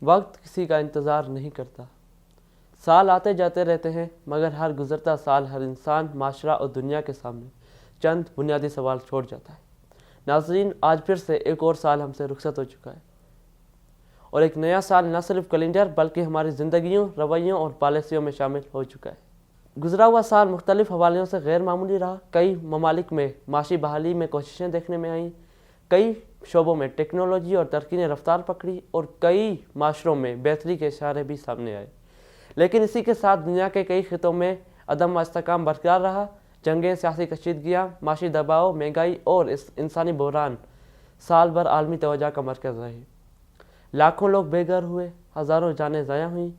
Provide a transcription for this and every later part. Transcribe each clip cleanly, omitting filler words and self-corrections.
وقت کسی کا انتظار نہیں کرتا۔ سال آتے جاتے رہتے ہیں، مگر ہر گزرتا سال ہر انسان، معاشرہ اور دنیا کے سامنے چند بنیادی سوال چھوڑ جاتا ہے۔ ناظرین، آج پھر سے ایک اور سال ہم سے رخصت ہو چکا ہے، اور ایک نیا سال نہ صرف کیلنڈر بلکہ ہماری زندگیوں، رویوں اور پالیسیوں میں شامل ہو چکا ہے۔ گزرا ہوا سال مختلف حوالوں سے غیر معمولی رہا۔ کئی ممالک میں معاشی بحالی میں کوششیں دیکھنے میں آئیں، کئی شعبوں میں ٹیکنالوجی اور ترقی نے رفتار پکڑی، اور کئی معاشروں میں بہتری کے اشارے بھی سامنے آئے۔ لیکن اسی کے ساتھ دنیا کے کئی خطوں میں عدم استحکام برقرار رہا۔ جنگیں، سیاسی کشیدگیاں، معاشی دباؤ، مہنگائی اور انسانی بحران سال بھر عالمی توجہ کا مرکز رہے۔ لاکھوں لوگ بے گھر ہوئے، ہزاروں جانیں ضائع ہوئیں،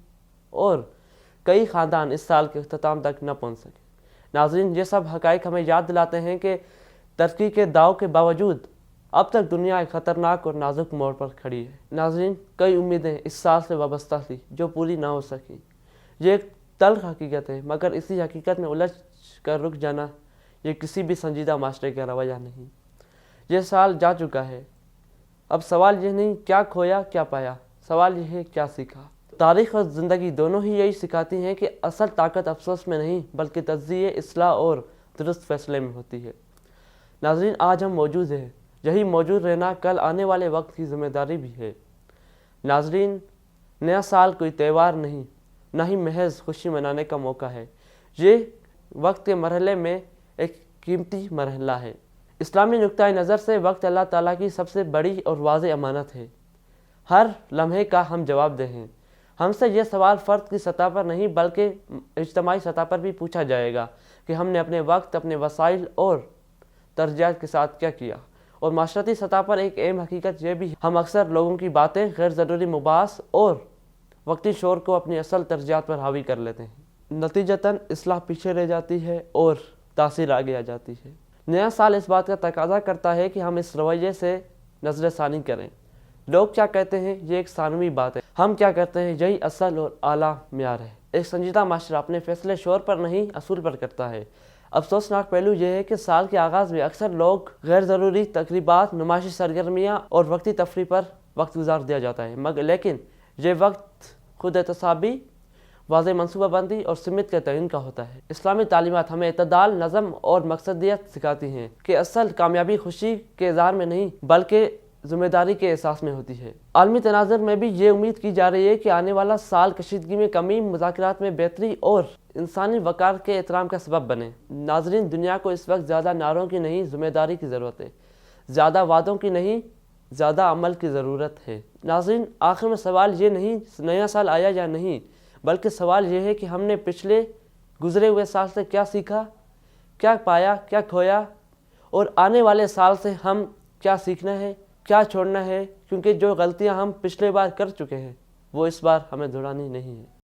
اور کئی خاندان اس سال کے اختتام تک نہ پہنچ سکے۔ ناظرین، یہ سب حقائق ہمیں یاد دلاتے ہیں کہ ترقی کے دعووں کے باوجود اب تک دنیا ایک خطرناک اور نازک موڑ پر کھڑی ہے۔ ناظرین، کئی امیدیں اس سال سے وابستہ تھیں جو پوری نہ ہو سکیں۔ یہ ایک تلخ حقیقت ہے، مگر اسی حقیقت میں الجھ کر رک جانا یہ کسی بھی سنجیدہ معاشرے کا رویہ نہیں۔ یہ سال جا چکا ہے، اب سوال یہ نہیں کیا کھویا کیا پایا، سوال یہ ہے کیا سیکھا۔ تاریخ اور زندگی دونوں ہی یہی سکھاتی ہیں کہ اصل طاقت افسوس میں نہیں بلکہ تجزیے، اصلاح اور درست فیصلے میں ہوتی ہے۔ ناظرین، آج ہم موجود ہیں، یہی موجود رہنا کل آنے والے وقت کی ذمہ داری بھی ہے۔ ناظرین، نیا سال کوئی تہوار نہیں، نہ ہی محض خوشی منانے کا موقع ہے۔ یہ وقت کے مرحلے میں ایک قیمتی مرحلہ ہے۔ اسلامی نقطۂ نظر سے وقت اللہ تعالیٰ کی سب سے بڑی اور واضح امانت ہے۔ ہر لمحے کا ہم جواب دہ ہیں۔ ہم سے یہ سوال فرد کی سطح پر نہیں بلکہ اجتماعی سطح پر بھی پوچھا جائے گا کہ ہم نے اپنے وقت، اپنے وسائل اور ترجیحات کے ساتھ کیا کیا۔ اور معاشرتی سطح پر ایک اہم حقیقت یہ بھی ہے، ہم اکثر لوگوں کی باتیں، غیر ضروری مباحث اور وقتی شور کو اپنی اصل ترجیحات پر حاوی کر لیتے ہیں۔ نتیجتاً اصلاح پیچھے رہ جاتی ہے اور تاثیر آگے آ جاتی ہے۔ نیا سال اس بات کا تقاضا کرتا ہے کہ ہم اس رویے سے نظر ثانی کریں۔ لوگ کیا کہتے ہیں یہ ایک ثانوی بات ہے، ہم کیا کرتے ہیں یہی اصل اور اعلیٰ معیار ہے۔ ایک سنجیدہ معاشرہ اپنے فیصلے شور پر نہیں، اصول پر کرتا ہے۔ افسوسناک پہلو یہ ہے کہ سال کے آغاز میں اکثر لوگ غیر ضروری تقریبات، نمائشی سرگرمیاں اور وقتی تفریح پر وقت گزار دیا جاتا ہے، لیکن یہ وقت خود احتسابی، واضح منصوبہ بندی اور سمت کے تعین کا ہوتا ہے۔ اسلامی تعلیمات ہمیں اعتدال، نظم اور مقصدیت سکھاتی ہیں کہ اصل کامیابی خوشی کے اظہار میں نہیں بلکہ ذمہ داری کے احساس میں ہوتی ہے۔ عالمی تناظر میں بھی یہ امید کی جا رہی ہے کہ آنے والا سال کشیدگی میں کمی، مذاکرات میں بہتری اور انسانی وقار کے احترام کا سبب بنے۔ ناظرین، دنیا کو اس وقت زیادہ نعروں کی نہیں، ذمہ داری کی ضرورت ہے۔ زیادہ وعدوں کی نہیں، زیادہ عمل کی ضرورت ہے۔ ناظرین، آخر میں سوال یہ نہیں نیا سال آیا یا نہیں، بلکہ سوال یہ ہے کہ ہم نے پچھلے گزرے ہوئے سال سے کیا سیکھا، کیا پایا، کیا کھویا، اور آنے والے سال سے ہم کیا سیکھنا ہے، کیا چھوڑنا ہے، کیونکہ جو غلطیاں ہم پچھلے بار کر چکے ہیں وہ اس بار ہمیں دہرانی نہیں ہیں۔